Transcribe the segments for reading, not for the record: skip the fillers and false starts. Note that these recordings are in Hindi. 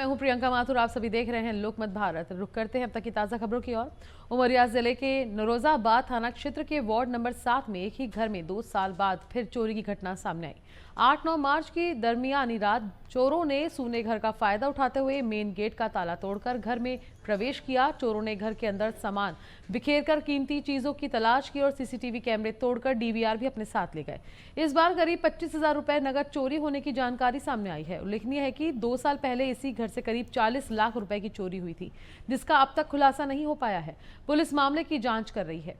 मैं हूं प्रियंका माथुर। आप सभी देख रहे हैं लोकमत भारत। रुक करते हैं अब तक की ताजा खबरों की ओर। उमरिया जिले के नरोजाबाद थाना क्षेत्र के वार्ड नंबर 7 में एक ही घर में 2 साल बाद फिर चोरी की घटना सामने आई। 8-9 मार्च की दरमियानी रात चोरों ने सूने घर का फायदा उठाते हुए मेन गेट का ताला तोड़कर घर में प्रवेश किया। चोरों ने घर के अंदर सामान बिखेरकर कीमती चीजों की तलाश की और सीसीटीवी कैमरे तोड़कर डीवीआर भी अपने साथ ले गए। इस बार करीब 25,000 रुपए नगद चोरी होने की जानकारी सामने आई है। उल्लेखनीय है कि 2 साल पहले इसी घर से करीब 40 लाख रुपए की चोरी हुई थी, जिसका अब तक खुलासा नहीं हो पाया है। पुलिस मामले की जांच कर रही है।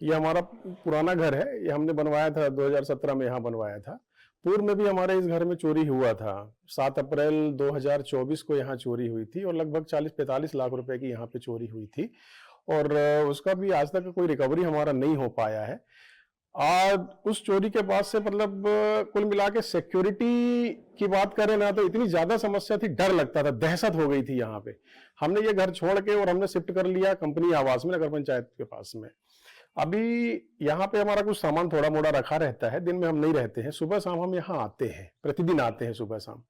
ये हमारा पुराना घर है। ये हमने बनवाया था 2017 में, यहाँ बनवाया था। पूर्व में भी हमारे इस घर में चोरी हुआ था। 7 अप्रैल 2024 को यहाँ चोरी हुई थी और लगभग 40-45 लाख रुपए की यहाँ पे चोरी हुई थी और उसका भी आज तक कोई रिकवरी हमारा नहीं हो पाया है। आज उस चोरी के बाद से मतलब कुल मिला के सिक्योरिटी की बात करें ना तो इतनी ज्यादा समस्या थी, डर लगता था, दहशत हो गई थी यहाँ पे। हमने ये घर छोड़ के और हमने शिफ्ट कर लिया कंपनी आवास में, नगर पंचायत के पास में। अभी यहाँ पे हमारा कुछ सामान थोड़ा मोड़ा रखा रहता है, दिन में हम नहीं रहते हैं, सुबह शाम हम यहाँ आते हैं, प्रतिदिन आते हैं सुबह शाम।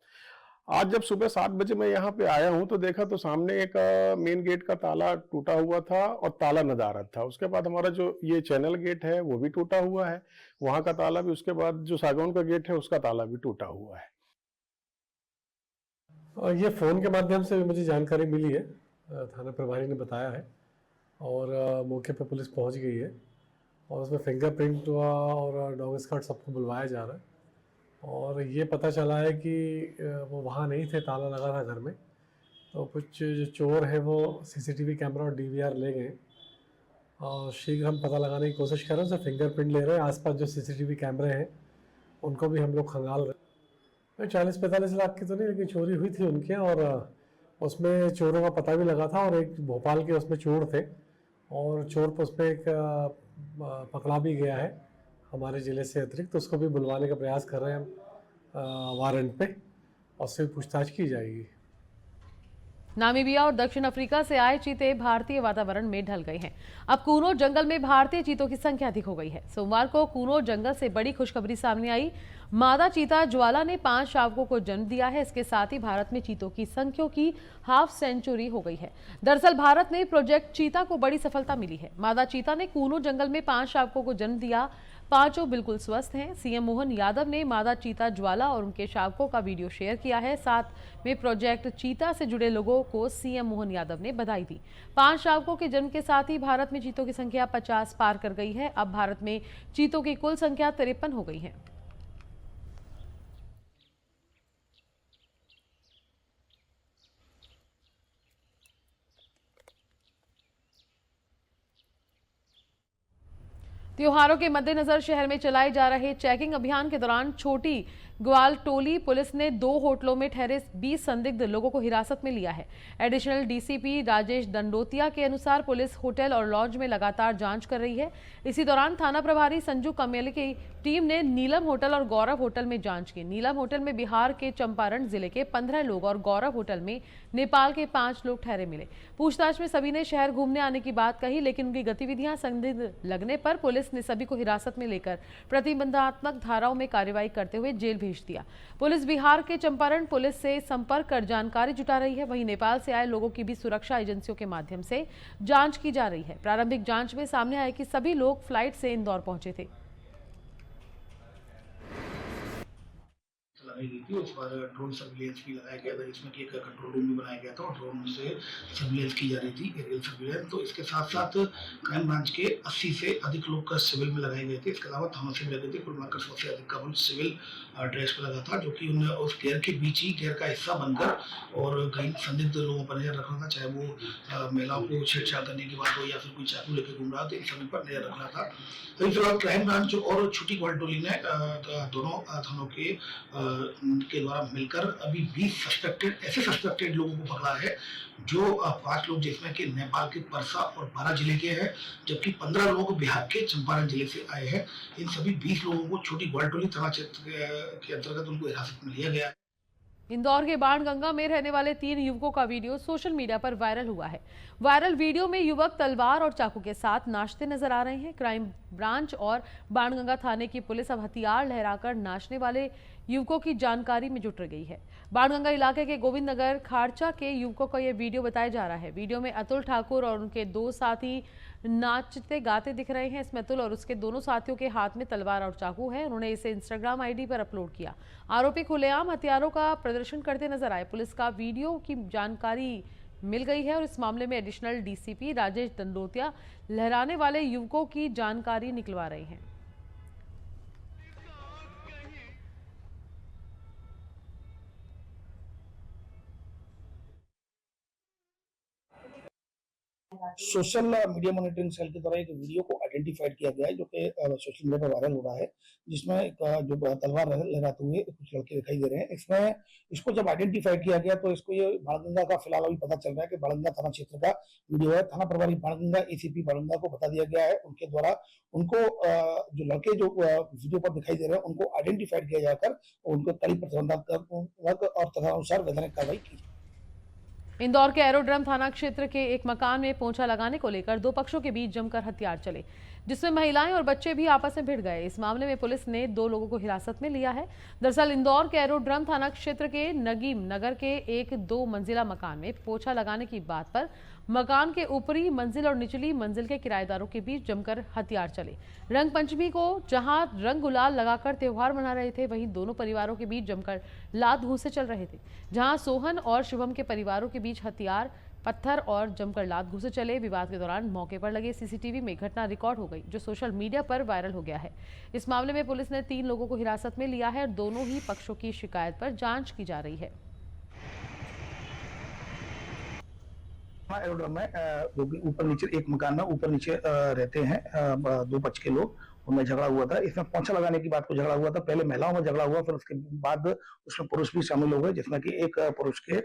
आज जब सुबह 7 बजे मैं यहाँ पे आया हूँ तो देखा तो सामने एक मेन गेट का ताला टूटा हुआ था और ताला नदारद था। उसके बाद हमारा जो ये चैनल गेट है वो भी टूटा हुआ है, वहां का ताला भी, उसके बाद जो सागौन का गेट है उसका ताला भी टूटा हुआ है। और ये फ़ोन के माध्यम से मुझे जानकारी मिली है, थाना प्रभारी ने बताया है और मौके पर पुलिस पहुंच गई है और उसमें फिंगरप्रिंट और डॉग स्क्वाड सबको बुलवाया जा रहा है। और ये पता चला है कि वो वहाँ नहीं थे, ताला लगा था घर में। तो कुछ जो चोर हैं वो सीसीटीवी कैमरा और डीवीआर ले गए और शीघ्र हम पता लगाने की कोशिश कर रहे हैं। उससे फिंगरप्रिंट ले रहे हैं। आसपास जो सीसीटीवी कैमरे हैं उनको भी हम लोग खंगाल रहे हैं। 40-45 लाख की तो नहीं, लेकिन चोरी हुई थी उनके और उसमें चोरों का पता भी लगा था और एक भोपाल के उसमें चोर थे और चोर पर उस पर एक पकड़ा भी गया है हमारे ज़िले से अतिरिक्त। तो उसको भी बुलवाने का प्रयास कर रहे हैं हम वारंट पे और उससे पूछताछ की जाएगी। नामीबिया और दक्षिण अफ्रीका से आए चीते भारतीय वातावरण में ढल गए हैं। अब कूनो जंगल में भारतीय चीतों की संख्या अधिक हो गई है। सोमवार को कूनो जंगल से बड़ी खुशखबरी सामने आई। मादा चीता ज्वाला ने 5 शावकों को जन्म दिया है। इसके साथ ही भारत में चीतों की संख्या की हाफ सेंचुरी हो गई है। दरअसल भारत में प्रोजेक्ट चीता को बड़ी सफलता मिली है। मादा चीता ने कूनो जंगल में 5 शावकों को जन्म दिया। 5 बिल्कुल स्वस्थ हैं। सीएम मोहन यादव ने मादा चीता ज्वाला और उनके शावकों का वीडियो शेयर किया है। साथ में प्रोजेक्ट चीता से जुड़े लोगों को सीएम मोहन यादव ने बधाई दी। 5 शावकों के जन्म के साथ ही भारत में चीतों की संख्या 50 पार कर गई है। अब भारत में चीतों की कुल संख्या 53 हो गई है। त्योहारों के मद्देनजर शहर में चलाए जा रहे चेकिंग अभियान के दौरान छोटी ग्वालटोली पुलिस ने 2 होटलों में ठहरे 20 संदिग्ध लोगों को हिरासत में लिया है। एडिशनल डीसीपी राजेश दंडोतिया के अनुसार पुलिस होटल और लॉज में लगातार जांच कर रही है। इसी दौरान थाना प्रभारी संजू कमेल की टीम ने नीलम होटल और गौरव होटल में जांच की। नीलम होटल में बिहार के चंपारण जिले के 15 लोग और गौरव होटल में नेपाल के 5 लोग ठहरे मिले। पूछताछ में सभी ने शहर घूमने आने की बात कही, लेकिन उनकी गतिविधियां संदिग्ध लगने पर पुलिस ने सभी को हिरासत में लेकर प्रतिबंधात्मक धाराओं में कार्रवाई करते हुए जेल भेज दिया। पुलिस बिहार के चंपारण पुलिस से संपर्क कर जानकारी जुटा रही है। वहीं नेपाल से आए लोगों की भी सुरक्षा एजेंसियों के माध्यम से जांच की जा रही है। प्रारंभिक जांच में सामने आया कि सभी लोग फ्लाइट से इंदौर पहुंचे थे। लगाई गई थी। उस पर ड्रोन सर्विलेंस भी लगाया गया था, जिसमें कि एक कंट्रोल रूम भी बनाया गया था और ड्रोन से सर्विलेंस की जा रही थी, एरियल सर्विलेंस। तो इसके साथ साथ क्राइम ब्रांच के 80 से अधिक लोग का सिविल में लगाए गए थे। इसके अलावा थानों से भी लगे थे। कुल मिलाकर 100 से अधिक का बल सिविल ड्रेस पर लगा था, जो कि उन्हें उस घेर के बीच ही घेर का हिस्सा बनकर और कई संदिग्ध लोगों पर नजर रखना था, चाहे वो महिलाओं को छेड़छाड़ करने की बात हो या फिर कोई चाकू लेकर घूम रहा था, इन सभी पर नजर रखना था। तो इस दौरान क्राइम ब्रांच और छोटी ग्वालटोली ने दोनों थानों के द्वारा मिलकर अभी 20 ऐसे सस्पेक्टेड लोगों को पकड़ा है, जो 5 लोग जिसमें कि नेपाल के परसा और बारा जिले के हैं, जबकि 15 लोग बिहार के चंपारण जिले से आए हैं। इन सभी 20 लोगों को छोटी ग्वालटोली थाना क्षेत्र के अंतर्गत उनको हिरासत में लिया गया है। इंदौर के बाणगंगा में रहने वाले 3 युवकों का वीडियो सोशल मीडिया पर वायरल हुआ है। वायरल वीडियो में युवक तलवार और चाकू के साथ नाचते नजर आ रहे हैं। क्राइम ब्रांच और बाणगंगा थाने की पुलिस अब हथियार लहराकर नाचने वाले युवकों की जानकारी में जुट गई है। बाणगंगा इलाके के गोविंद नगर खारचा के युवकों का यह वीडियो बताया जा रहा है। वीडियो में अतुल ठाकुर और उनके 2 साथी नाचते गाते दिख रहे हैं। इसमें अतुल और उसके दोनों साथियों के हाथ में तलवार और चाकू है। उन्होंने इसे इंस्टाग्राम आईडी पर अपलोड किया। आरोपी खुलेआम हथियारों का प्रदर्शन करते नजर आए। पुलिस का वीडियो की जानकारी मिल गई है और इस मामले में एडिशनल डीसीपी राजेश दंडोतिया लहराने वाले युवकों की जानकारी निकलवा रहे हैं। सोशल मीडिया मॉनिटरिंग सेल के द्वारा एक वीडियो को आइडेंटिफाइड किया गया है जो कि सोशल मीडिया पर वायरल हो रहा है, जिसमें जो तलवार लहराते हुए कुछ लड़के दिखाई दे रहे हैं। इसमें इसको जब आइडेंटिफाइड किया गया तो इसको ये बाणगंगा का फिलहाल अभी पता चल रहा है कि बाणगंगा थाना क्षेत्र का वीडियो है। थाना प्रभारी बाणगंगा एसीपी बाणगंगा को बता दिया गया है। उनके द्वारा उनको जो लड़के जो वीडियो पर दिखाई दे रहे हैं उनको आइडेंटिफाइड किया जाकर उनको कड़ी प्रतिबंधात्मक और तदनुसार वैधानिक कार्रवाई की। इंदौर के एरोड्रम थाना क्षेत्र के एक मकान में पोंछा लगाने को लेकर 2 पक्षों के बीच जमकर हथियार चले, जिसमें महिलाएं और बच्चे भी आपस में भिड़ गए। इस मामले में पुलिस ने 2 लोगों को हिरासत में लिया है। दरअसल इंदौर के एरोड्रम थाना क्षेत्र के नगीम नगर के एक 2 मंजिला मकान में पोंछा लगाने की बात पर मकान के ऊपरी मंजिल और निचली मंजिल के किराएदारों के बीच जमकर हथियार चले। रंग पंचमी को जहां रंग गुलाल लगाकर त्योहार मना रहे थे, वहीं दोनों परिवारों के बीच जमकर लात घूंसे चल रहे थे। जहां सोहन और शुभम के परिवारों के बीच हथियार पत्थर और जमकर लात घूंसे चले। विवाद के दौरान मौके पर लगे सीसीटीवी में घटना रिकॉर्ड हो गई, जो सोशल मीडिया पर वायरल हो गया है। इस मामले में पुलिस ने 3 लोगों को हिरासत में लिया है और दोनों ही पक्षों की शिकायत पर जांच की जा रही है। एरोड्रम में जो कि ऊपर नीचे एक मकान में ऊपर नीचे रहते हैं 2 पक्ष के लोग, उनमें झगड़ा हुआ था। इसमें पोंछा लगाने की बात को झगड़ा हुआ था। पहले महिलाओं में झगड़ा हुआ, फिर उसके बाद उसमें पुरुष भी शामिल हो गए, जिसमें कि एक पुरुष के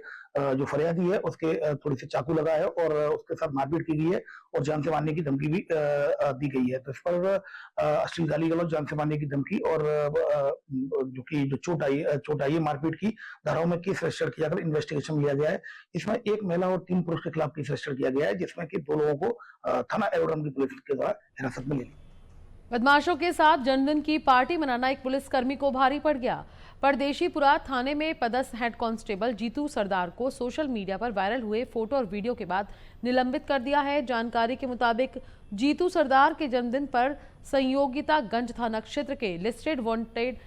जो फरियादी है उसके थोड़ी सी चाकू लगा है और उसके साथ मारपीट की गई है और जान से मारने की धमकी भी दी गई है। तो इस पर अश्लील गाली गलौज, जान से मारने की धमकी और जो चोट आई है मारपीट की धाराओं में केस रजिस्टर किया कर इन्वेस्टिगेशन लिया गया है। इसमें 1 महिला और 3 पुरुष के खिलाफ केस रजिस्टर किया गया है, जिसमें कि 2 लोगों को थाना एरोड्रम की पुलिस के द्वारा हिरासत में लिया। बदमाशों के साथ जन्मदिन की पार्टी मनाना एक पुलिसकर्मी को भारी पड़ गया। परदेशीपुरा थाने में पदस्थ हेड कांस्टेबल जीतू सरदार को सोशल मीडिया पर वायरल हुए फोटो और वीडियो के बाद निलंबित कर दिया है। जानकारी के मुताबिक जीतू सरदार के जन्मदिन पर संयोगितागंज थाना क्षेत्र के लिस्टेड वांटेड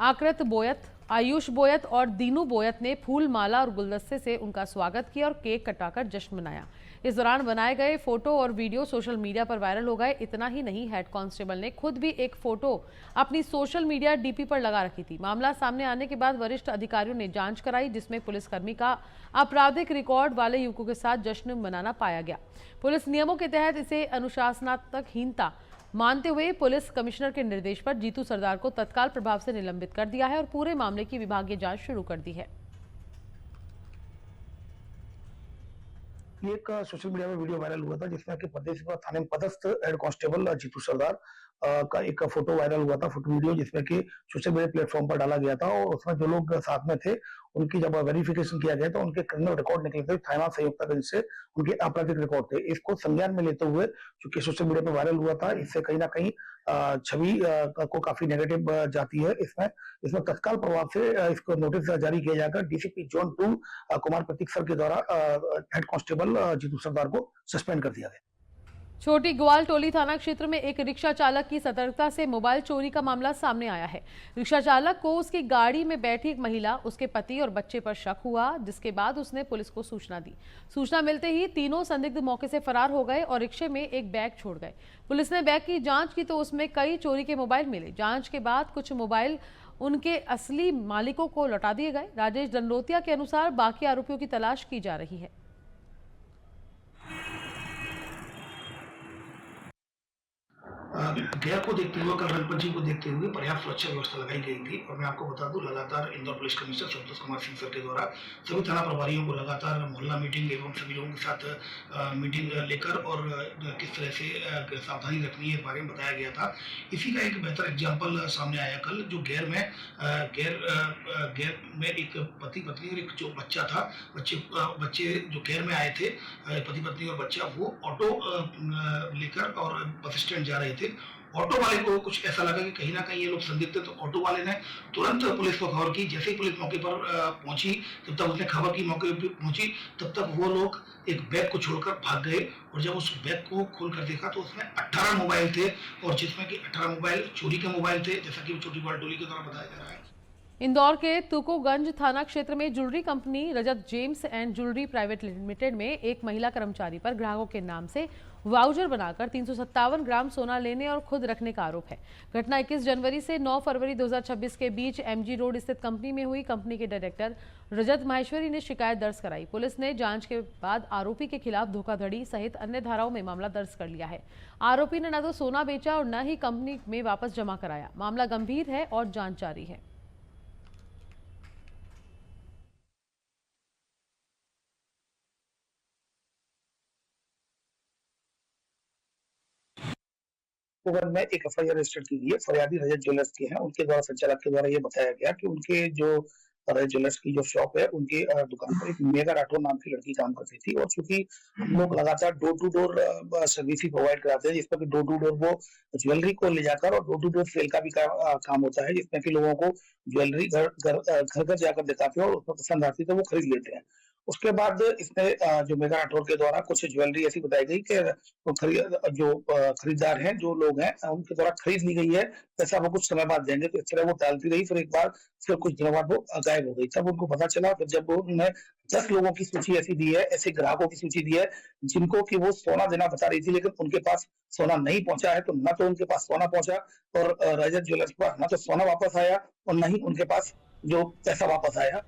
आकृत बोयत, आयुष बोयत और दीनू बोयत ने फूल माला और गुलदस्ते से उनका स्वागत किया और केक कटाकर जश्न मनाया। इस दौरान बनाए गए फोटो और वीडियो सोशल मीडिया पर वायरल हो गए। इतना ही नहीं, हेड कांस्टेबल ने खुद भी एक फोटो अपनी सोशल मीडिया डीपी पर लगा रखी थी। मामला सामने आने के बाद वरिष्ठ अधिकारियों ने जांच कराई, जिसमें पुलिसकर्मी का आपराधिक रिकॉर्ड वाले युवकों के साथ जश्न मनाना पाया गया। पुलिस नियमों के तहत इसे अनुशासनात्मकहीनता मानते हुए पुलिस कमिश्नर के निर्देश पर जीतू सरदार को तत्काल प्रभाव से निलंबित कर दिया है और पूरे मामले की विभागीय जांच शुरू कर दी है। ये एक सोशल मीडिया में वीडियो वायरल हुआ था, जिसमें कि परदेशीपुरा थाने में पदस्थ हेड कांस्टेबल जीतू सरदार का एक फोटो वायरल हुआ था, फोटो वीडियो, जिसमें कि सोशल मीडिया प्लेटफॉर्म पर डाला गया था और उसमें जो लोग साथ में थे उनकी जब वेरिफिकेशन किया गया तो उनके क्रिमिनल रिकॉर्ड निकले थे, थाना संयुक्तागंज से उनके आपराधिक रिकॉर्ड थे। इसको संज्ञान में लेते हुए चूंकि सोशल मीडिया पर वायरल हुआ था, इससे कहीं ना कहीं छवि को काफी नेगेटिव जाती है। इसमें तत्काल प्रभाव से इसको नोटिस जारी किया जाकर डीसीपी जोन 2 कुमार प्रतीक सर के द्वारा हेड कांस्टेबल जीतू सरदार को सस्पेंड कर दिया गया। छोटी ग्वाल टोली थाना क्षेत्र में एक रिक्शा चालक की सतर्कता से मोबाइल चोरी का मामला सामने आया है। रिक्शा चालक को उसकी गाड़ी में बैठी एक महिला, उसके पति और बच्चे पर शक हुआ, जिसके बाद उसने पुलिस को सूचना दी। सूचना मिलते ही तीनों संदिग्ध मौके से फरार हो गए और रिक्शे में एक बैग छोड़ गए। पुलिस ने बैग की जांच की तो उसमें कई चोरी के मोबाइल मिले। जांच के बाद कुछ मोबाइल उनके असली मालिकों को लौटा दिए गए। राजेश दंडोतिया के अनुसार बाकी आरोपियों की तलाश की जा रही है। गैर को देखते हुए, कल रंगपंचमी को देखते हुए पर्याप्त सुरक्षा व्यवस्था लगाई गई थी। और मैं आपको बता दूं, लगातार Indore police commissioner Santosh Kumar Singh sir के द्वारा सभी थाना प्रभारियों को लगातार मोहल्ला मीटिंग एवं सभी लोगों के साथ मीटिंग लेकर और किस तरह से सावधानी रखनी है इस बारे में बताया गया था। इसी का एक बेहतर एग्जाम्पल सामने आया कल, जो गैर में एक पति पत्नी और एक जो बच्चा था, बच्चे जो गैर में आए थे, पति पत्नी और बच्चा, वो ऑटो लेकर और बस स्टैंड जा रहे थे। ऑटो वाले को कुछ ऐसा लगा कि कहीं ना कहीं ये लोग संदिग्ध थे, तो ऑटो वाले ने तुरंत पुलिस को खबर की। जैसे ही पुलिस मौके पर पहुंची, जब तक उसने खबर की मौके पर पहुंची, तब तक वो लोग एक बैग को छोड़कर भाग गए। और जब उस बैग को खोलकर देखा तो उसमें 18 मोबाइल थे, और जिसमें कि 18 मोबाइल चोरी के मोबाइल थे, जैसा कि छोटी ग्वाल टोली के द्वारा बताया जा रहा है। इंदौर के तुकोगंज थाना क्षेत्र में jewellery company Rajat James and jewellery private limited में एक महिला कर्मचारी पर ग्राहकों के नाम से वाउचर बनाकर 357 ग्राम सोना लेने और खुद रखने का आरोप है। घटना 21 जनवरी से 9 फरवरी 2026 के बीच एमजी रोड स्थित कंपनी में हुई। कंपनी के डायरेक्टर रजत माहेश्वरी ने शिकायत दर्ज कराई। पुलिस ने जांच के बाद आरोपी के खिलाफ धोखाधड़ी सहित अन्य धाराओं में मामला दर्ज कर लिया है। आरोपी ने न तो सोना बेचा और न ही कंपनी में वापस जमा कराया। मामला गंभीर है और जांच जारी है। तुकोगंज में एक एफआईआर रजिस्टर की गई है। फरियादी रजत ज्वेलर्स के हैं। उनके द्वारा संचालक के द्वारा ये बताया गया कि उनके जो रजत ज्वेलर्स की जो शॉप है, उनकी दुकान पर एक मेगा राठौर नाम की लड़की काम करती थी। और चूंकि हम लोग लगातार डोर टू डोर सर्विस ही प्रोवाइड कराते हैं, जिसमें कि डोर टू डोर वो ज्वेलरी को ले जाकर, और डोर टू डोर सेल का भी काम होता है, जिसमें कि लोगों को ज्वेलरी घर घर जाकर दिखाते हैं और उसमें पसंद आती है तो वो खरीद लेते हैं। उसके बाद इसमें जो मेगा राठौर के द्वारा कुछ ज्वेलरी ऐसी बताई गई कि जो खरीदार हैं, जो लोग हैं, उनके द्वारा खरीद ली गई है, पैसा वो कुछ समय बाद देंगे। तो इस तरह वो टालती रही। फिर एक बार फिर कुछ दिनों बाद वो गायब हो गई। तब उनको पता चला, फिर जब उन्होंने 10 लोगों की सूची ऐसी दी है, ऐसे ग्राहकों की सूची दी है जिनको कि वो सोना देना बता रही थी, लेकिन उनके पास सोना नहीं पहुंचा है। तो न तो उनके पास सोना पहुंचा, और रजत ज्वेलर्स के पास न तो सोना वापस आया और न ही उनके पास जो पैसा वापस आया।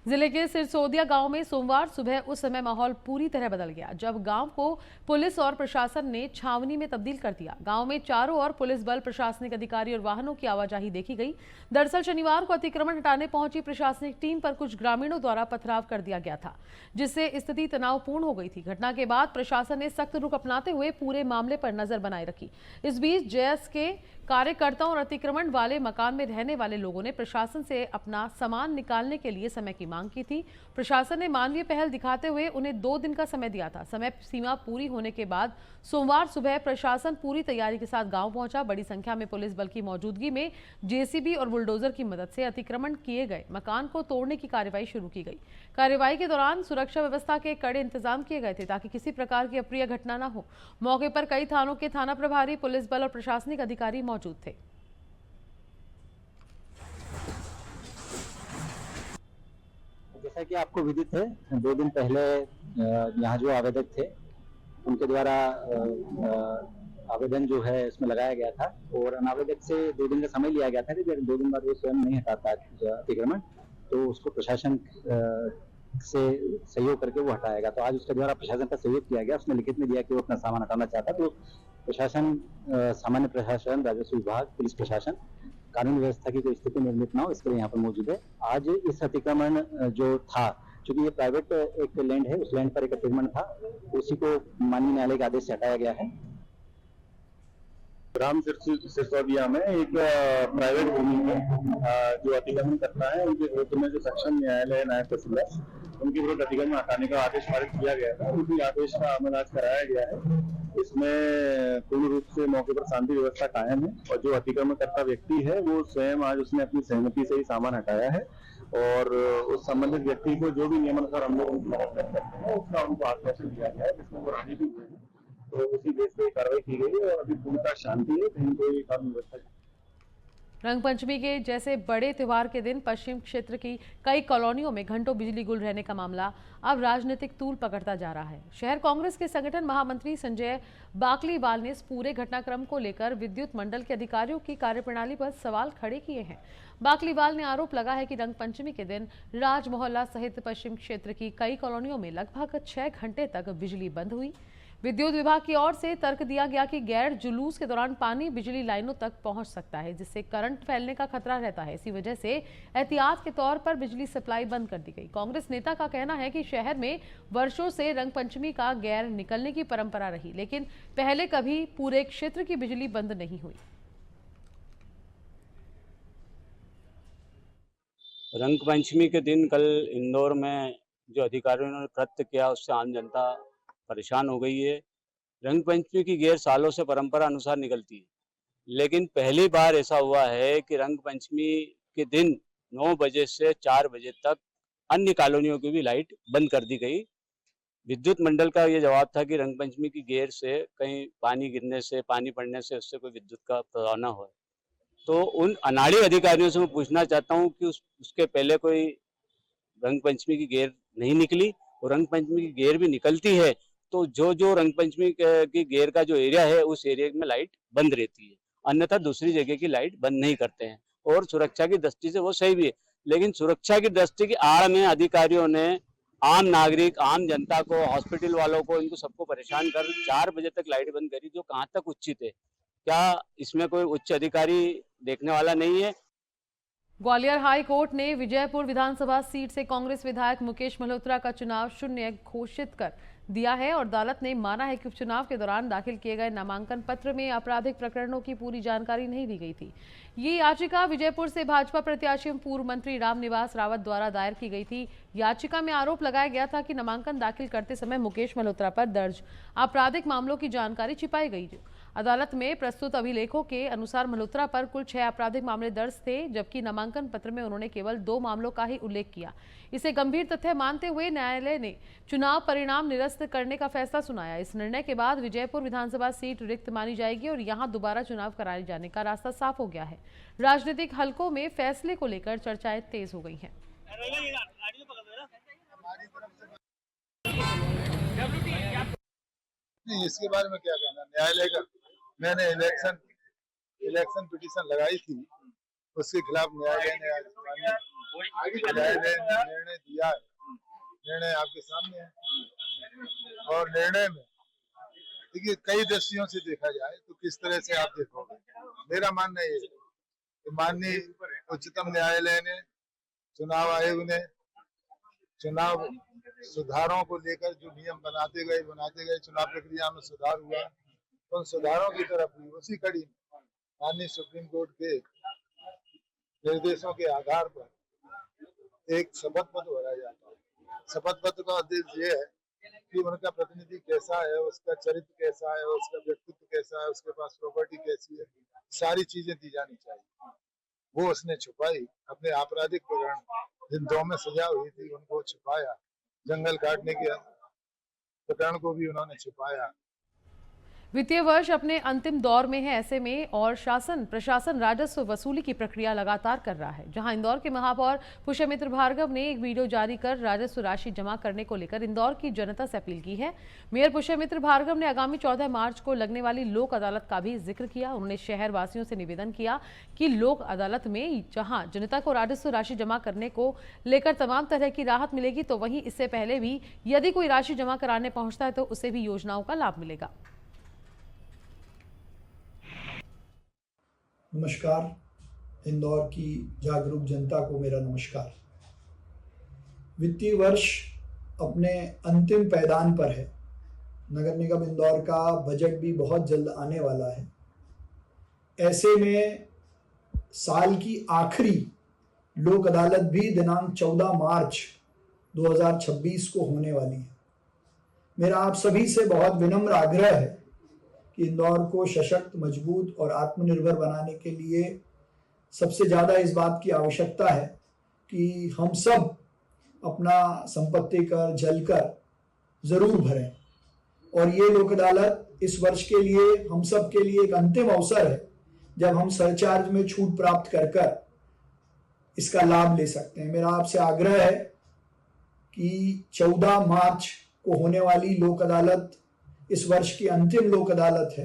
जिले के सिरसोदिया गांव में सोमवार सुबह उस समय माहौल पूरी तरह बदल गया जब गांव को पुलिस और प्रशासन ने छावनी में तब्दील कर दिया। गांव में चारों ओर पुलिस बल, प्रशासनिक अधिकारी और वाहनों की आवाजाही देखी गई। दरअसल शनिवार को अतिक्रमण हटाने पहुंची प्रशासनिक टीम पर कुछ ग्रामीणों द्वारा पथराव कर दिया गया था, जिससे स्थिति तनावपूर्ण हो गई थी। घटना के बाद प्रशासन ने सख्त रुख अपनाते हुए पूरे मामले पर नजर बनाए रखी। इस बीच जेएस के कार्यकर्ताओं और अतिक्रमण वाले मकान में रहने वाले लोगों ने प्रशासन से अपना सामान निकालने के लिए समय की मांग की थी। प्रशासन ने मानवीय पहल दिखाते हुए उन्हें 2 दिन का समय दिया था। समय सीमा पूरी होने के बाद सोमवार सुबह प्रशासन पूरी तैयारी के साथ गांव पहुंचा। बड़ी संख्या में पुलिस बल की मौजूदगी में जेसीबी और बुलडोजर की मदद से अतिक्रमण किए गए मकान को तोड़ने की कार्रवाई शुरू की गई। कार्रवाई के दौरान सुरक्षा व्यवस्था के कड़े इंतजाम किए गए थे ताकि किसी प्रकार की अप्रिय घटना न हो। मौके पर कई थानों के थाना प्रभारी, पुलिस बल और प्रशासनिक अधिकारी मौजूद थे। जैसा कि आपको विदित है, 2 दिन पहले यहाँ जो आवेदक थे उनके द्वारा आवेदन जो है इसमें लगाया गया था, और अनावेदक से 2 दिन का समय लिया गया था कि अगर 2 दिन बाद वो स्वयं नहीं हटाता अतिक्रमण तो उसको प्रशासन से सहयोग करके वो हटाएगा। तो आज उसके द्वारा प्रशासन का सहयोग किया गया। उसने लिखित में दिया कि वो अपना सामान हटाना चाहता। तो प्रशासन, सामान्य प्रशासन, राजस्व विभाग, पुलिस प्रशासन कानून व्यवस्था की कोई स्थिति निर्मित ना हो इसके लिए यहाँ पर मौजूद है। आज इस अतिक्रमण जो था, चूंकि ये प्राइवेट एक लैंड है, उस लैंड पर एक अतिक्रमण था, उसी को माननीय न्यायालय के आदेश से हटाया गया है। ग्राम सिरसोदिया में एक प्राइवेट भूमि में जो अतिक्रमण करता है, उनके विरुद्ध में जो सक्षम न्यायालय नायब तहसीलदार, उनके विरुद्ध अतिक्रमण हटाने का आदेश पारित किया गया था। उसी आदेश का अमल आज कराया गया है। इसमें पूर्ण रूप से मौके पर शांति व्यवस्था कायम है, और जो अतिक्रमण करता व्यक्ति है वो स्वयं आज उसने अपनी सहमति से ही सामान हटाया है, और उस संबंधित व्यक्ति को जो भी नियमानुसार हम लोग उनकी मदद कर सकते हैं उसका उनको आश्वासन दिया गया है, जिसमें वो राजी भी हुए हैं। तो उसी बेस पे कार्रवाई की गई है, और अभी पूर्णतः शांति है, कहीं कोई कानून व्यवस्था। रंगपंचमी के जैसे बड़े त्योहार के दिन पश्चिम क्षेत्र की कई कॉलोनियों में घंटों बिजली गुल रहने का मामला अब राजनीतिक तूल पकड़ता जा रहा है। शहर कांग्रेस के संगठन महामंत्री संजय बाकलीवाल ने इस पूरे घटनाक्रम को लेकर विद्युत मंडल के अधिकारियों की कार्यप्रणाली पर सवाल खड़े किए हैं। बाकलीवाल ने आरोप लगा है कि रंगपंचमी के दिन राज मोहल्ला सहित पश्चिम क्षेत्र की कई कॉलोनियों में लगभग 6 घंटे तक बिजली बंद हुई। विद्युत विभाग की ओर से तर्क दिया गया कि गैर जुलूस के दौरान पानी बिजली लाइनों तक पहुंच सकता है, जिससे करंट फैलने का खतरा रहता है। इसी वजह से एहतियात के तौर पर बिजली सप्लाई बंद कर दी गई। कांग्रेस नेता का कहना है कि शहर में वर्षों से रंगपंचमी का गैर निकलने की परंपरा रही, लेकिन पहले कभी पूरे क्षेत्र की बिजली बंद नहीं हुई। रंगपंचमी के दिन कल इंदौर में जो अधिकारियों ने कृत्य किया, उससे आम जनता परेशान हो गई है। रंगपंचमी की गैर सालों से परंपरा अनुसार निकलती है, लेकिन पहली बार ऐसा हुआ है कि रंगपंचमी के दिन 9 बजे से 4 बजे तक अन्य कॉलोनियों की भी लाइट बंद कर दी गई। विद्युत मंडल का ये जवाब था कि रंगपंचमी की गैर से कहीं पानी गिरने से, पानी पड़ने से उससे कोई विद्युत का प्रभाव न हो। तो उन अनाड़ी अधिकारियों से मैं पूछना चाहता हूं कि उसके पहले कोई रंगपंचमी की गैर नहीं निकली, और रंगपंचमी की गैर भी निकलती है तो जो रंगपंचमी की गैर का जो एरिया है उस एरिया में लाइट बंद रहती है, अन्यथा दूसरी जगह की लाइट बंद नहीं करते हैं। और सुरक्षा की दृष्टि से वो सही भी है, लेकिन सुरक्षा की दृष्टि की आड़ में अधिकारियों ने आम नागरिक, आम जनता को, हॉस्पिटल वालों को, इनको सबको परेशान कर 4 बजे तक लाइट बंद करी, जो कहाँ तक उचित है? क्या इसमें कोई उच्च अधिकारी देखने वाला नहीं है? ग्वालियर हाई कोर्ट ने विजयपुर विधानसभा सीट से कांग्रेस विधायक मुकेश मल्होत्रा का चुनाव शून्य घोषित कर दिया है और अदालत ने माना है कि उपचुनाव के दौरान दाखिल किए गए नामांकन पत्र में आपराधिक प्रकरणों की पूरी जानकारी नहीं दी गई थी। ये याचिका विजयपुर से भाजपा प्रत्याशी पूर्व मंत्री रामनिवास रावत द्वारा दायर की गई थी। याचिका में आरोप लगाया गया था कि नामांकन दाखिल करते समय मुकेश मल्होत्रा पर दर्ज आपराधिक मामलों की जानकारी छिपाई गई। अदालत में प्रस्तुत अभिलेखों के अनुसार मल्होत्रा पर कुल 6 आपराधिक मामले दर्ज थे, जबकि नामांकन पत्र में उन्होंने केवल 2 मामलों का ही उल्लेख किया। इसे गंभीर तथ्य मानते हुए न्यायालय ने चुनाव परिणाम निरस्त करने का फैसला सुनाया। इस निर्णय के बाद विजयपुर विधानसभा सीट रिक्त मानी जाएगी और यहां दोबारा चुनाव कराए जाने का रास्ता साफ हो गया है। राजनीतिक हलकों में फैसले को लेकर चर्चाएं तेज हो गई हैं। नहीं, इसके बारे में क्या कहना, न्यायालय का। मैंने इलेक्शन पिटीशन लगाई थी, उसके खिलाफ न्यायालय ने निर्णय दिया है। निर्णय आपके सामने है और निर्णय में देखिए कई दृष्टियों से देखा जाए तो किस तरह से आप देखोगे। मेरा मानना ये है कि माननीय उच्चतम न्यायालय ने, चुनाव आयोग ने चुनाव सुधारों को लेकर जो नियम बनाते गए, चुनाव प्रक्रिया में सुधार हुआ, उन सुधारों की तरफ भी उसी कड़ी में माननीय सुप्रीम कोर्ट के निर्देशों के आधार पर एक शपथ पत्र भरा जाता है। शपथ पत्र का उद्देश्य ये है कि उनका प्रतिनिधि कैसा है, उसका चरित्र कैसा है, उसका व्यक्तित्व कैसा है, उसके पास प्रॉपर्टी कैसी है, सारी चीजें दी जानी चाहिए। वो उसने छुपाई। अपने आपराधिक प्रकरण जिन 2 में सजा हुई थी उनको छुपाया, जंगल काटने के प्रकरण को भी उन्होंने छुपाया। वित्तीय वर्ष अपने अंतिम दौर में है, ऐसे में और शासन प्रशासन राजस्व वसूली की प्रक्रिया लगातार कर रहा है। जहां इंदौर के महापौर पुष्यमित्र भार्गव ने एक वीडियो जारी कर राजस्व राशि जमा करने को लेकर इंदौर की जनता से अपील की है। मेयर पुष्यमित्र भार्गव ने आगामी 14 मार्च को लगने वाली लोक अदालत का भी जिक्र किया। उन्होंने शहर वासियों से निवेदन किया कि लोक अदालत में जहाँ जनता को राजस्व राशि जमा करने को लेकर तमाम तरह की राहत मिलेगी, तो वहीं इससे पहले भी यदि कोई राशि जमा कराने पहुंचता है तो उसे भी योजनाओं का लाभ मिलेगा। नमस्कार, इंदौर की जागरूक जनता को मेरा नमस्कार। वित्तीय वर्ष अपने अंतिम पैदान पर है। नगर निगम इंदौर का बजट भी बहुत जल्द आने वाला है। ऐसे में साल की आखिरी लोक अदालत भी दिनांक 14 मार्च 2026 को होने वाली है। मेरा आप सभी से बहुत विनम्र आग्रह है कि इंदौर को सशक्त, मजबूत और आत्मनिर्भर बनाने के लिए सबसे ज़्यादा इस बात की आवश्यकता है कि हम सब अपना संपत्ति कर, जल कर ज़रूर भरें। और ये लोक अदालत इस वर्ष के लिए हम सब के लिए एक अंतिम अवसर है जब हम सरचार्ज में छूट प्राप्त कर कर इसका लाभ ले सकते हैं। मेरा आपसे आग्रह है कि 14 मार्च को होने वाली लोक अदालत इस वर्ष की अंतिम लोक अदालत है।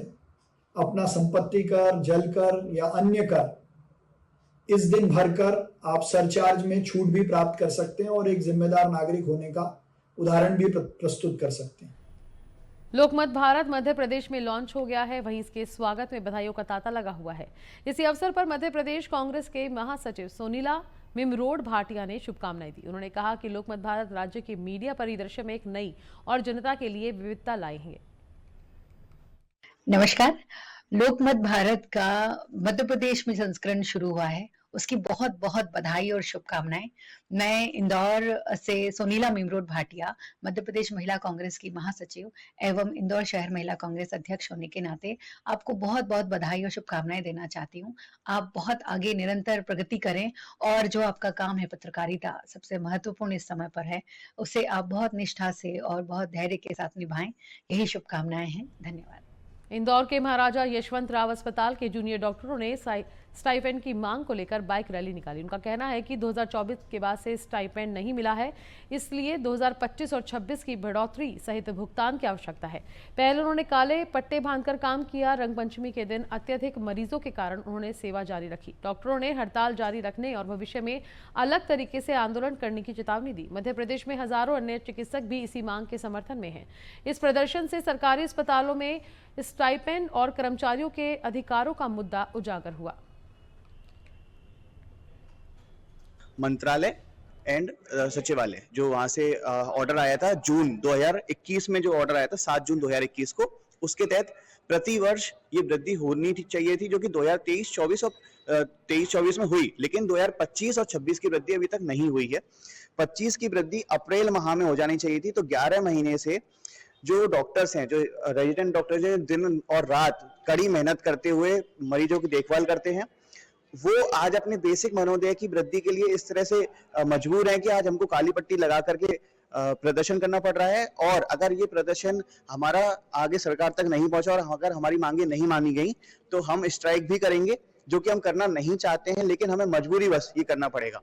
अपना संपत्ति कर, जल कर या अन्य कर इस दिन भरकर आप सरचार्ज में छूट भी प्राप्त कर सकते हैं और एक जिम्मेदार नागरिक होने का उदाहरण भी प्रस्तुत कर सकते हैं। लोकमत भारत मध्य प्रदेश में लॉन्च हो गया है, वहीं इसके स्वागत में बधाइयों का तांता लगा हुआ है। इसी अवसर पर मध्य प्रदेश कांग्रेस के महासचिव सोनीला मिमरोड भाटिया ने शुभकामनाएं दी। उन्होंने कहा कि लोकमत भारत राज्य के मीडिया परिदृश्य में एक नई और जनता के लिए विविधता लाएंगे। नमस्कार। लोकमत भारत का मध्य प्रदेश में संस्करण शुरू हुआ है, उसकी बहुत बहुत बधाई और शुभकामनाएं। मैं इंदौर से सोनीला मिमरोड भाटिया, मध्य प्रदेश महिला कांग्रेस की महासचिव एवं इंदौर शहर महिला कांग्रेस अध्यक्ष होने के नाते आपको बहुत बहुत बधाई और शुभकामनाएं देना चाहती हूँ। आप बहुत आगे निरंतर प्रगति करें और जो आपका काम है पत्रकारिता सबसे महत्वपूर्ण इस समय पर है, उसे आप बहुत निष्ठा से और बहुत धैर्य के साथ निभाएं। यही शुभकामनाएं हैं। धन्यवाद। इंदौर के महाराजा यशवंत राव अस्पताल के जूनियर डॉक्टरों ने स्टाइपेंड की मांग को लेकर बाइक रैली निकाली। उनका कहना है कि 2024 के बाद से स्टाइपेंड नहीं मिला है, इसलिए 2025 और 26 की बढ़ोतरी सहित भुगतान की आवश्यकता है। पहले उन्होंने काले पट्टे बांधकर काम किया। रंगपंचमी के दिन अत्यधिक मरीजों के कारण उन्होंने सेवा जारी रखी। डॉक्टरों ने हड़ताल जारी रखने और भविष्य में अलग तरीके से आंदोलन करने की चेतावनी दी। मध्य प्रदेश में हजारों अन्य चिकित्सक भी इसी मांग के समर्थन में हैं। इस प्रदर्शन से सरकारी अस्पतालों में स्टाइपेंड और कर्मचारियों के अधिकारों का मुद्दा उजागर हुआ। मंत्रालय एंड सचिवालय जो वहां से ऑर्डर आया था जून 2021 में, जो ऑर्डर आया था 7 जून 2021 को, उसके तहत प्रति वर्ष ये वृद्धि होनी चाहिए थी, जो कि 2023-24 और 23-24 में हुई, लेकिन 2025 और 26 की वृद्धि अभी तक नहीं हुई है। 25 की वृद्धि अप्रैल माह में हो जानी चाहिए थी। तो 11 महीने से जो डॉक्टर्स हैं, जो रेजिडेंट डॉक्टर्स हैं, दिन और रात कड़ी मेहनत करते हुए मरीजों की देखभाल करते हैं, वो आज अपने बेसिक मनोदय की वृद्धि के लिए इस तरह से मजबूर हैं कि आज हमको काली पट्टी लगा करके प्रदर्शन करना पड़ रहा है। और अगर ये प्रदर्शन हमारा आगे सरकार तक नहीं पहुंचा और अगर हमारी मांगे नहीं मानी गई तो हम स्ट्राइक भी करेंगे, जो कि हम करना नहीं चाहते हैं, लेकिन हमें मजबूरी बस ये करना पड़ेगा।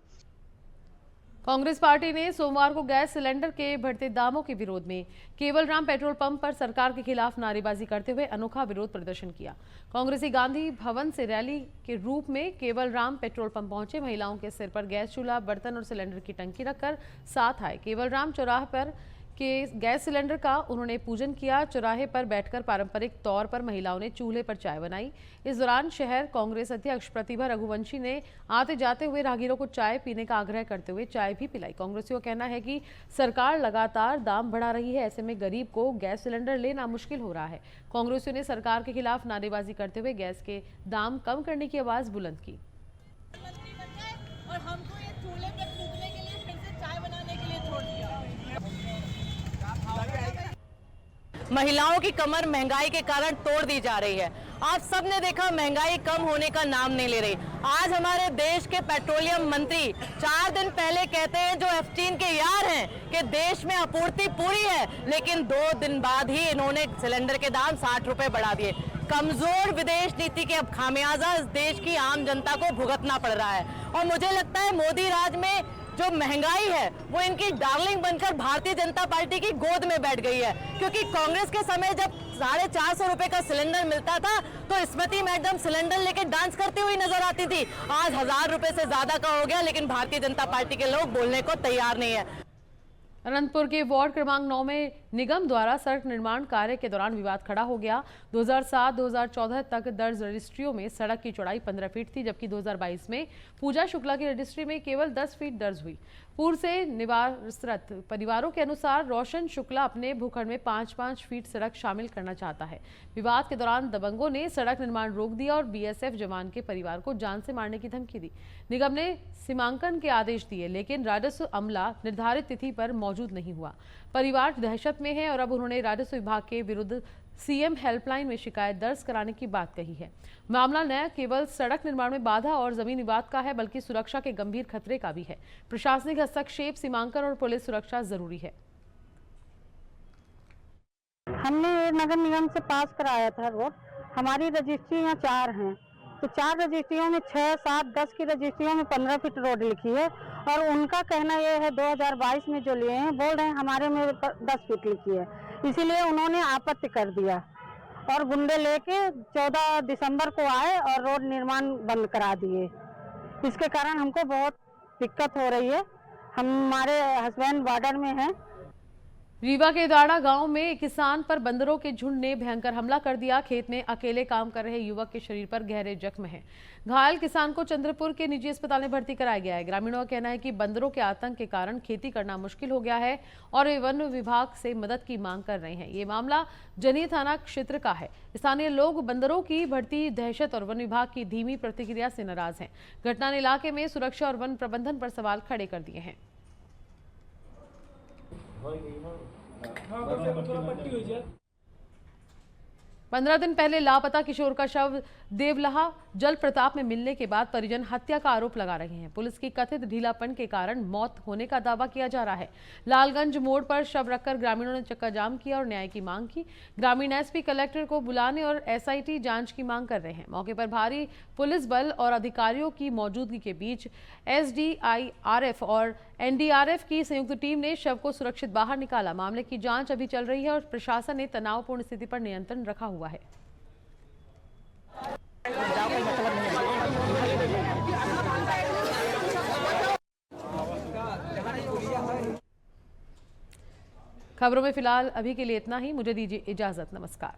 कांग्रेस पार्टी ने सोमवार को गैस सिलेंडर के बढ़ते दामों के विरोध में केवलराम पेट्रोल पंप पर सरकार के खिलाफ नारेबाजी करते हुए अनोखा विरोध प्रदर्शन किया। कांग्रेसी गांधी भवन से रैली के रूप में केवलराम पेट्रोल पंप पहुंचे। महिलाओं के सिर पर गैस चूल्हा, बर्तन और सिलेंडर की टंकी रखकर साथ आए। केवलराम चौराहे पर के गैस सिलेंडर का उन्होंने पूजन किया। चौराहे पर बैठकर पारंपरिक तौर पर महिलाओं ने चूल्हे पर चाय बनाई। इस दौरान शहर कांग्रेस अध्यक्ष प्रतिभा रघुवंशी ने आते जाते हुए राहगीरों को चाय पीने का आग्रह करते हुए चाय भी पिलाई। कांग्रेसियों का कहना है कि सरकार लगातार दाम बढ़ा रही है, ऐसे में गरीब को गैस सिलेंडर लेना मुश्किल हो रहा है। कांग्रेसियों ने सरकार के खिलाफ नारेबाजी करते हुए गैस के दाम कम करने की आवाज बुलंद की। और हमको ये चूल्हे पे फूकने के लिए, फिर से चाय बनाने के लिए छोड़ दिया। महिलाओं की कमर महंगाई के कारण तोड़ दी जा रही है। आप सब ने देखा महंगाई कम होने का नाम नहीं ले रही। आज हमारे देश के पेट्रोलियम मंत्री 4 दिन पहले कहते हैं, जो एफ-18 के यार हैं, कि देश में आपूर्ति पूरी है, लेकिन 2 दिन बाद ही इन्होंने सिलेंडर के दाम 60 रुपए बढ़ा दिए। कमजोर विदेश नीति के अब खामियाजा इस देश की आम जनता को भुगतना पड़ रहा है। और मुझे लगता है मोदी राज में जो महंगाई है वो इनकी डार्लिंग बनकर भारतीय जनता पार्टी की गोद में बैठ गई है। क्योंकि कांग्रेस के समय जब 450 रुपए का सिलेंडर मिलता था तो स्मृति मैडम सिलेंडर लेके डांस करती हुई नजर आती थी। आज 1000 रुपए से ज्यादा का हो गया, लेकिन भारतीय जनता पार्टी के लोग बोलने को तैयार नहीं है। अनंतपुर के वार्ड क्रमांक 9 में निगम द्वारा सड़क निर्माण कार्य के दौरान विवाद खड़ा हो गया। 2007-2014 तक दर्ज रजिस्ट्रियों में सड़क की चौड़ाई 15 फीट थी, जबकि 2022 में पूजा शुक्ला की रजिस्ट्री में केवल 10 फीट दर्ज हुई। पूर्व से निवासरत परिवारों के अनुसार रोशन शुक्ला अपने भूखंड में 5-5 फीट सड़क शामिल करना चाहता है। विवाद के दौरान दबंगों ने सड़क निर्माण रोक दिया और बीएसएफ जवान के परिवार को जान से मारने की धमकी दी। निगम ने सीमांकन के आदेश दिए, लेकिन राजस्व अमला निर्धारित तिथि पर मौजूद नहीं हुआ। परिवार दहशत में है और अब उन्होंने राजस्व विभाग के विरुद्ध सीएम हेल्पलाइन में शिकायत दर्ज कराने की बात कही है। मामला न केवल सड़क निर्माण में बाधा और जमीन विवाद का है, बल्कि सुरक्षा के गंभीर खतरे का भी है। प्रशासनिक हस्तक्षेप, सीमांकन और पुलिस सुरक्षा जरूरी है। हमने नगर निगम से पास कराया था रोड। हमारी रजिस्ट्रियाँ 4 हैं, तो 4 रजिस्ट्रियों में 6, 7, 10 की रजिस्ट्रियों में 15 फीट रोड लिखी है और उनका कहना यह है 2022 में जो लिए हैं बोल रहे हैं हमारे में 10 फीट लिखी है, इसीलिए उन्होंने आपत्ति कर दिया और गुंडे लेके 14 दिसंबर को आए और रोड निर्माण बंद करा दिए। इसके कारण हमको बहुत दिक्कत हो रही है। हमारे हस्बैंड बॉर्डर में हैं। रीवा के दाड़ा गांव में एक किसान पर बंदरों के झुंड ने भयंकर हमला कर दिया। खेत में अकेले काम कर रहे युवक के शरीर पर गहरे जख्म हैं। घायल किसान को चंद्रपुर के निजी अस्पताल में भर्ती कराया गया है। ग्रामीणों का कहना है कि बंदरों के आतंक के कारण खेती करना मुश्किल हो गया है और वे वन विभाग से मदद की मांग कर रहे हैं। ये मामला जनी थाना क्षेत्र का है। स्थानीय लोग बंदरों की बढ़ती दहशत और वन विभाग की धीमी प्रतिक्रिया से नाराज हैं। घटना ने इलाके में सुरक्षा और वन प्रबंधन पर सवाल खड़े कर दिए हैं। 15 दिन पहले लापता किशोर का शव देवलहा जल प्रताप में मिलने के बाद परिजन हत्या का आरोप लगा रहे हैं। पुलिस की कथित ढीलापन के कारण मौत होने का दावा किया जा रहा है। लालगंज मोड़ पर शव रखकर ग्रामीणों ने चक्का जाम किया और न्याय की मांग की। ग्रामीण एसपी कलेक्टर को बुलाने और एसआईटी जांच की मांग कर रहे हैं। मौके पर भारी पुलिस बल और अधिकारियों की मौजूदगी के बीच एसडीआईआरएफ और एनडीआरएफ की संयुक्त टीम ने शव को सुरक्षित बाहर निकाला। मामले की जांच अभी चल रही है और प्रशासन ने तनावपूर्ण स्थिति पर नियंत्रण रखा हुआ है। खबरों में फिलहाल अभी के लिए इतना ही। मुझे दीजिए इजाजत। नमस्कार।